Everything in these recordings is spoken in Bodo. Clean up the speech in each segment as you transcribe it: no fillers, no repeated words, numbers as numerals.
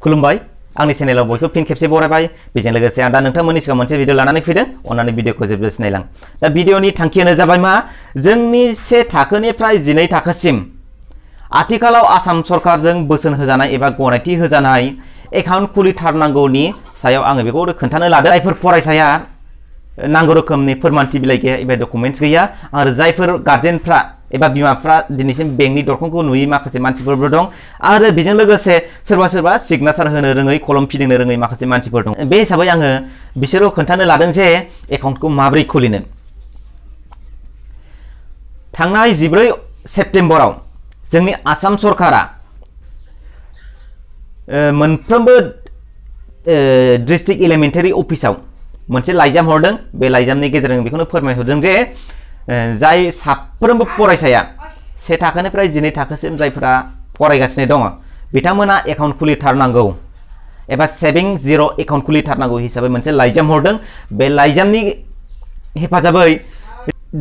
खुलुमबाय आंनि चेनेलाव बयखौ फिन खेबसे बरायबाय बेजों लोगोसे आं दा नोंथांमोननि सिगाङाव मोनसे भिडिअ लानानै फैदों अन्नानै भिडिअखौ जोबजासिम नायलां दा भिडिअनि थांखियानो जाबाय मा जोंनि 1 थाखोनिफ्राय 12 थाखोसिम आथिखालाव आसाम सरकारजों बोसोन होजानाय एबा गनायथि होजानाय एकाउन्ट खुलिथारनांगौनि सायाव आङो बेखौ खोन्थानो लादों जायफोर फरायसाया नांगौ रोखोमनि फोरमानथि बिलाइ गैया एबा डकुमेन्ट्स गैया आरो जायफोर गार्जेनफ्रा एबा बिमाफ्रा दिनैसिम बेंकनि दरखंखौ नुयै माखासे मानसिफोरबो दं आरो बेजों लोगोसे सोरबा सिगनेचार होनो रोङै कलम फिदिंनो रोङै माखासे मानसिफोर दं बे हिसाबै आङो बिसोरखौ खोन्थानो लादों जे एकाउन्टखौ माबोरै खुलिनो थांनाय 14 सेप्तेम्बराव जोंनि आसाम सरकारा मोनफ्रोमबो डिस्ट्रिक्ट एलिमेन्टारि अफिसाव मोनसे लाइजाम हरदों बे लाइजामनि गेजेरजों बेखौनो फोरमायहरदों जे जाय साफ्रोमबो फरायसाया 1 थाखोनिफ्राय 12 थाखोसिम जायफोरा फरायगासिनो दङ बिथांमोना एकाउन्ट खुलिथारनांगौ एबा सेभिं जिर' एकाउन्ट खुलिथारनांगौ हिसाबै मोनसे लाइजाम हरदों बे लाइजामनि हेफाजाबै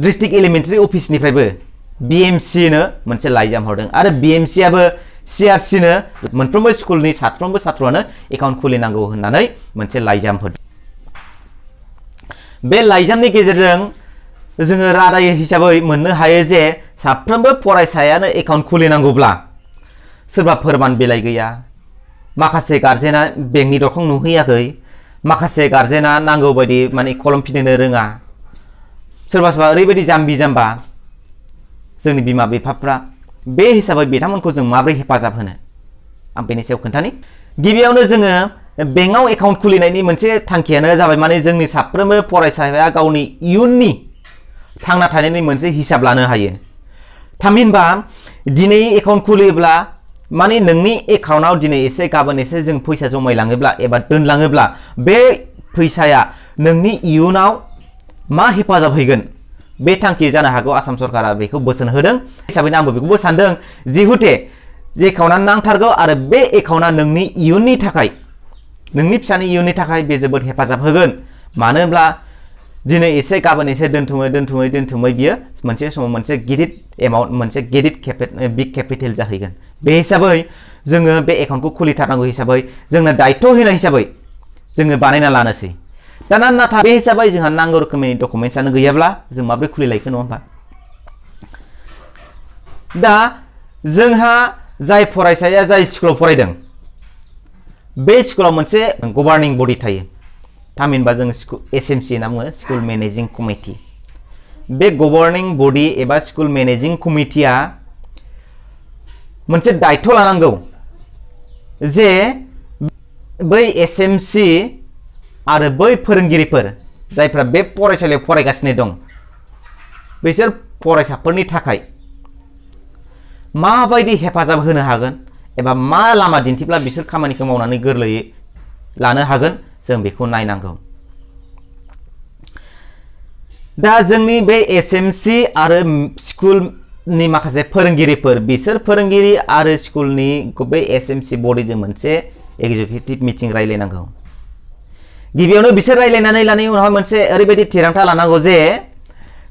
डिस्ट्रिक्ट एलिमेन्टारि अफिसनिफ्रायबो बिएमसि नो मोनसे लाइजाम हरदों आरो बिएमसि आबो सिआरसि नो मोनफ्रोमबो स्कुलनि साफ्रोमबो छात्रआनो एकाउन्ट खुलिनांगौ होननानै मोनसे लाइजाम हरदों बे लाइजामनि गेजेरजों जोङो रादाय हिसाबै मोननो हायो जे साफ्रोमबो फरायसायानो एकाउन्ट खुलिनांगौब्ला सोरबा फोरमान बिलाइ गैया माखासे गार्जेना बेंकनि दरखं नुहैयाखै माखासे गार्जेना नांगौ बायदि माने कलम फिदिंनो रोङा सोरबा ओरैबायदि जाम्बि जाम्बा जोंनि बिमा बिफाफ्रा बे हिसाबै बिथांमोनखौ जों माबोरै हेफाजाब होनो आं बेनि सायाव खोन्थानि गिबियावनो जोङो बेंकआव एकाउन्ट खुलिनायनि मोनसे थांखियानो जाबाय माने जोंनि साफ्रोमबो फरायसाया गावनि इयुननि थांना थानायनि मोनसे हिसाब लानो हायो थामहिनबा दिनै एकाउन्ट खुलियोब्ला माने नोंनि एकाउन्टआव दिनै एसे गाबोन एसे जों फैसा जमायलाङोब्ला एबा दोनलाङोब्ला बे फैसाया नोंनि इयुनाव मा हेफाजाब होगोन बे थांखि जानो हागौ आसाम सरकारा बेखौ बोसोन होदों हिसाबैनो आंबो बेखौबो सानदों जिहुते एकाउन्टआ नांथारगौ आरो बे एकाउन्टआ नोंनि इयुननि थाखाय नोंनि फिसानि इयुननि थाखाय बे जोबोद हेफाजाब होगोन मानो होनब्ला दिनै एसे गाबोन एसे दोनथुमै बियो मोनसे समाव मोनसे गिदिर एमाउन्ट मोनसे गिदिर बिग केपिटेल जाहैगोन बे हिसाबै जोङो बे एकाउन्टखौ खुलिथारनांगौ हिसाबै जोंनो दायित्व होनाय हिसाबै जोङो बानायना लानोसै दाना नाथाय बे हिसाबै जोंहा नांगौ रोखोमनि डकुमेन्ट्सआनो गैयाब्ला जों माबोरै खुलिलायखो नङा होमबा दा जोंहा जाय फरायसाया जाय स्कुलाव फरायदों बे स्कुलाव मोनसे गभार्निं बडि थायो थामहिनबा जों एसएमसि होनना बुङो स्कुल मेनेजिं कमिटि बे गभार्निं बडि एबा स्कुल मेनेजिं कमिटिया मोनसे दायित्व लानांगौ जे बै एसएमसि आरो बै फोरोंगिरिफोर जायफ्रा बे फरायसालियाव फरायगासिनो दं बिसोर फरायसाफोरनि थाखाय माबायदि हेफाजाब होनो हागोन एबा मा लामा दिन्थिब्ला बिसोर खामानिखौ मावनानै गोरलैयै लानो हागोन जों बेखौ नायनांगौ दा जोंनि बे एसएमसि आरो स्कुलनि माखासे फोरोंगिरिफोर बिसोर फोरोंगिरि आरो स्कुलनि बे एसएमसि बडिजों मोनसे एग्जिकिउटिभ मिटिं रायलायनांगौ गिबियावनो बिसोर रायलायनानै लानायनि उनाव मोनसे ओरैबायदि थिरांथा लानांगौ जे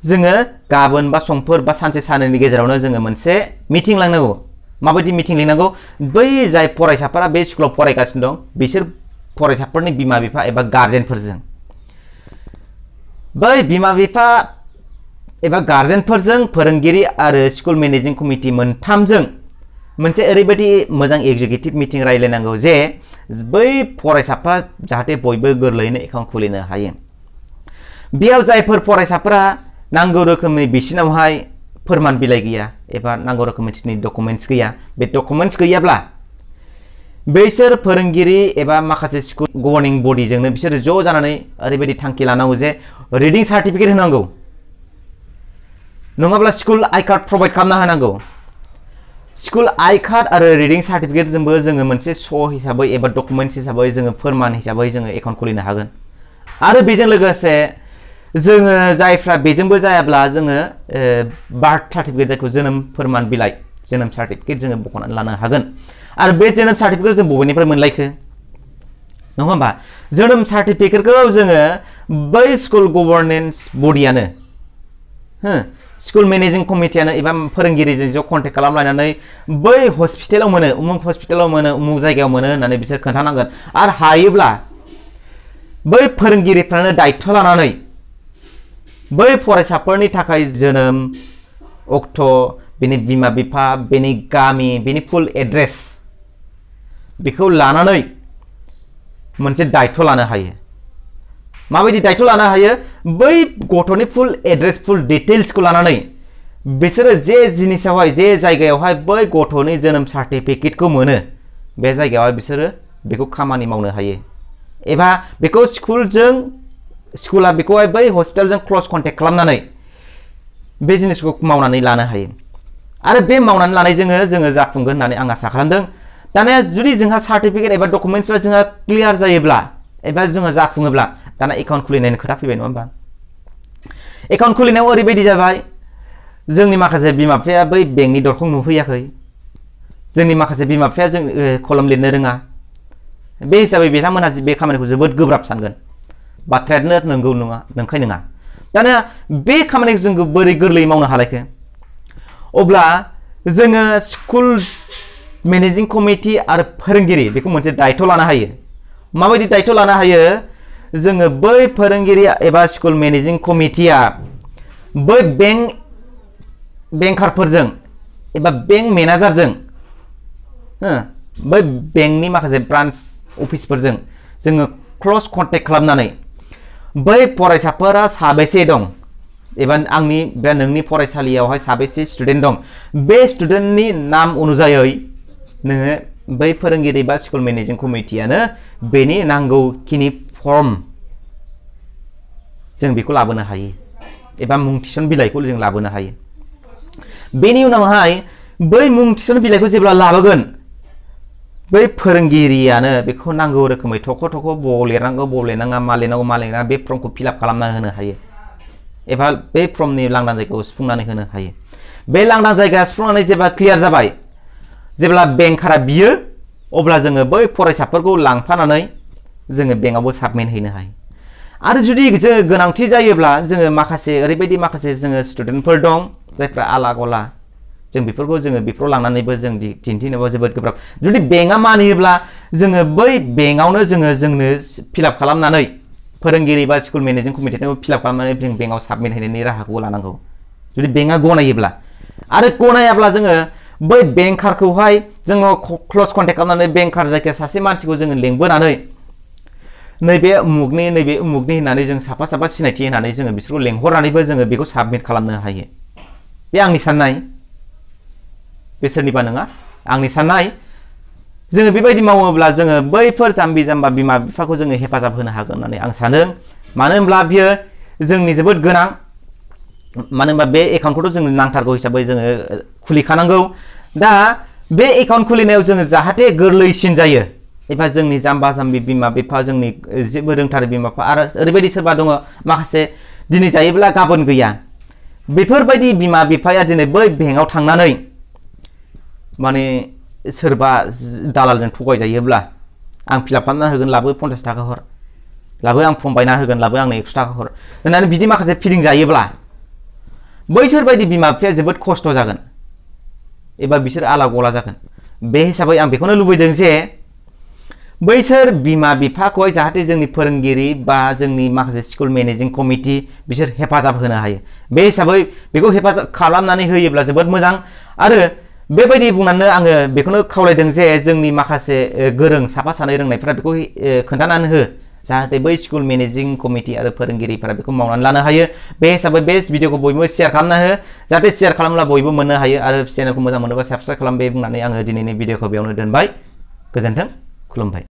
जोङो गाबोन बा समफोर बा सानसे साननैनि गेजेरावनो जोङो मोनसे मिटिं लांनांगौ माबायदि मिटिं लिंनांगौ बै जाय फरायसाफोरा बे स्कुलाव फरायगासिनो दं बिसोर फरायसाफोरनि बिमा बिफा एबा गार्जेनफोरजों बै बिमा बिफा एबा गार्जेनफोरजों फोरोंगिरि आरो स्कुल मेनेजिं कमिटि मोनथामजों मोनसे ओरैबायदि मोजां एग्जिकिउटिभ मिटिं रायलायनांगौ जे बै फरायसाफ्रा जाहाथे बयबो गोरलैयैनो एकाउन्ट खुलिनो हायो बेयाव जायफोर फरायसाफोरा नांगौ रोखोमनि बिसिनावहाय फोरमान बिलाइ गैया एबा नांगौ रोखोमनि डकुमेन्ट्स गैया बे डकुमेन्ट्स गैयाब्ला बैसोर फोरोंगिरि एबा माखासे स्कुल गभर्निं बडिजोंनो बिसोर ज' जानानै ओरैबायदि थांखि लानांगौ जे रिडिं सार्टिफिकेट होनांगौ नङाब्ला स्कुल आइ कार्ड प्रभाइड खालामना होनांगौ स्कुल आइ कार्ड आरो रिडिं सार्टिफिकेटजोंबो जोङो मोनसे श' हिसाबै एबा डकुमेन्ट्स हिसाबै जोङो फोरमान हिसाबै जोङो एकाउन्ट खुलिनो हागोन आरो बेजों लोगोसे जोङो जायफ्रा बेजोंबो जायाब्ला जोङो बार्थ सार्टिफिकेट जायखौ जोनोम फोरमान बिलाइ जोनोम सार्टिफिकेट जोङो बख'नानै लानो हागोन आरो बे जोनोम सार्टिफिकेट जों बबेनिफ्राय मोनलायखो नङा होमबा जोनोम सार्टिफिकेटखौ जोङो बै स्कुल गभर्नेन्स बडियानो स्कुल मेनेजिं कमिटियानो एबा फोरोंगिरिजों ज' कन्टेक्ट खालामलायनानै बै हस्पिटालाव मोनो उमुक हस्पिटालाव मोनो उमुक जायगायाव मोनो होननानै बिसोर खोन्थानांगोन आरो हायोब्ला बै फोरोंगिरिफ्रानो दायित्व लानानै बै फरायसाफोरनि थाखाय जोनोम अक्ट' बेनि बिमा बिफा बेनि गामि बेनि फुल एड्रेस बेखौ लानानै मोनसे दायित्व लानो हायो माबायदि दायित्व लानो हायो बै गथ'नि फुल एड्रेस फुल डिटेल्सखौ लानानै बिसोरो जे जिनिसावहाय जे जायगायावहाय बै गथ'नि जोनोम सार्टिफिकेटखौ मोनो बे जायगायावहाय बिसोरो बेखौ खामानि मावनो हायो एबा बेखौ स्कुला बेखौहाय बै हस्पिटालजों क्लस कन्टेक्ट खालामनानै बे जिनिसखौ मावनानै लानो हायो आरो बे मावनानै लानाय जोङो जाफुंगोन होननानै आं आसा खालामदों दाना जुदि जोंहा सार्टिफिकेट एबा डकुमेन्ट्सफ्रा जोंहा क्लियार जायोब्ला एबा जोङो जाफुङोब्ला दाना एकाउन्ट खुलिनायनि खोथा फैबाय नङा होमबा एकाउन्ट खुलिनायाव ओरैबायदि जाबाय जोंनि माखासे बिमा बिफाया बै बेंकनि दरखौ नुहैयाखै जोंनि माखासे बिमा बिफाया जों कलम लिरनो रोङा बे हिसाबै बिथांमोनहा बे खामानिखौ जोबोद गोब्राब सानगोन बाथ्रायानो नंगौ नङा नंखाय नङा दाना बे खामानिखौ जों बोरै गोरलैयै मावनो हालायखो अब्ला जोङो स्कुल मेनेजिं कमिटि आरो फोरोंगिरि बेखौ मोनसे दायित्व लानो हायो माबायदि दायित्व लानो हायो जोङो बै फोरोंगिरि एबा स्कुल मेनेजिं कमिटिया बै बेंकारफोरजों एबा बेंक मेनेजारजों बै बेंकनि माखासे ब्रान्च अफिसफोरजों जोङो क्लस कन्टेक्ट खालामनानै बै फरायसाफोरा साबेसे दं एबा आंनि बे नोंनि फरायसालियावहाय साबेसे स्टुडेन्ट दं बे स्टुडेन्टनि नाम अनुजायै नोङो बै फोरोंगिरि बा स्कुल मेनेजिं कमिटियानो बेनि नांगौखिनि फर्म जों बेखौ लाबोनो हायो एबा मुं थिसन बिलाइखौ जों लाबोनो हायो बेनि उनावहाय बै मुं थिसन बिलाइखौ जेब्ला लाबोगोन बै फोरोंगिरियानो बेखौ नांगौ रोखोमै थख' बबाव लिरनांगौ बबाव लिरनाङा मा लिरनाङा बे फर्मखौ फिलआप खालामना होनो हायो एबा बे फर्मनि लांदां जायगाखौ सुफुंनानै होनो हायो बे लांदां जायगा सुफुंनानै जेब्ला क्लियार जाबाय जेब्ला बेंकारा बियो अब्ला जोङो बै फरायसाफोरखौ लांफानानै जोङो बेंकआवबो साबमिट हैनो हायो आरो जुदि जोङो गोनांथि जायोब्ला जोङो ओरैबायदि माखासे जोङो स्टुडेन्टफोर दं जायफ्रा आला गला जों बेफोराव लांनानैबो जों दिन्थिनोबो जोबोद गोब्राब जुदि बेंकआ मानियोब्ला जोङो बै बेंकआवनो जोंनो फिलआप खालामनानै फोरोंगिरि बा स्कुल मेनेजिं कमिटिखौ फिलआप खालामनानै जों बेंकआव साबमिट हैनायनि राहाखौ लानांगौ जुदि बेंकआ गनायोब्ला आरो गनायाब्ला जोङो बै बेंकारखौहाय जोङो क्लस कन्टेक्ट खालामनानै बेंकार जायखिया सासे मानसिखौ जोङो लेंबोनानै नैबे उमुगनि होननानै जों साफा सिनायथि होनानै जोङो बिसोरखौ लेंहरनानैबो जोङो बेखौ साबमिट खालामनो हायो बे आंनि साननाय बे सोरनिबा नङा आंनि साननाय जोङो बेबायदि मावोब्ला जोङो बैफोर जाम्बि जाम्बा बिमा बिफाखौ जोङो हेफाजाब होनो हागोन होननानै आं सानो मानो होनब्ला बियो जोंनि जोबोद गोनां मानो होनबा बे एकाउन्टखौथ' जोंनो नांथारगौ हिसाबै जोङो खुलिखानांगौ दा बे एकाउन्ट खुलिनायाव जोङो जाहाथे गोरलैसिन जायो एबा जोंनि जाम्बा जाम्बि बिमा बिफा जोंनि जेबो रोंथारै बिमा बिफा आरो ओरैबायदि सोरबा दङ माखासे दिनै जायोब्ला गाबोन गैया बेफोरबायदि बिमा बिफाया दिनै बै बेंकआव थांनानै माने सोरबा दालालजों थगायजायोब्ला आं फिलआप खालामना होगोन लाबो 50 थाखा हर लाबो आं फर्म बायना होगोन लाबो आंनो 100 थाखा हर होननानै बिदि माखासे फिलिं जायोब्ला बैसोर बायदि बिमा बिफाया जोबोद खस्थ' जागोन एबा बिसोर आला गला जागोन बे हिसाबै आं बेखौनो लुबैदों जे बैसोर बिमा बिफाखौहाय जाहाथे जोंनि फोरोंगिरि बा जोंनि माखासे स्कुल मेनेजिं कमिटि बिसोर हेफाजाब होनो हायो बे हिसाबै बेखौ हेफाजाब खालामनानै होयोब्ला जोबोद मोजां आरो बेबायदि बुंनानै आङो बेखौनो खावलायदों जे जोंनि माखासे गोरों साफा सानै रोंनायफोरा बेखौ खोन्थानानै हो जाहाथे बै स्कुल मेनेजिं कमिटि आरो फोरोंगिरिफोरा बेखौ मावनानै लानो हायो बे हिसाबै बे भिडिअखौ बयबो शेयार खालामना हो जाहाथे शेयार खालामब्ला बयबो मोननो हायो आरो चेनेलखौ मोजां मोनोबा साबस्क्राइब खालाम बे बुंनानै आङो दिनैनि भिडिअखौ बेयावनो दोनबाय गोजोन्थों खुलुमबाय।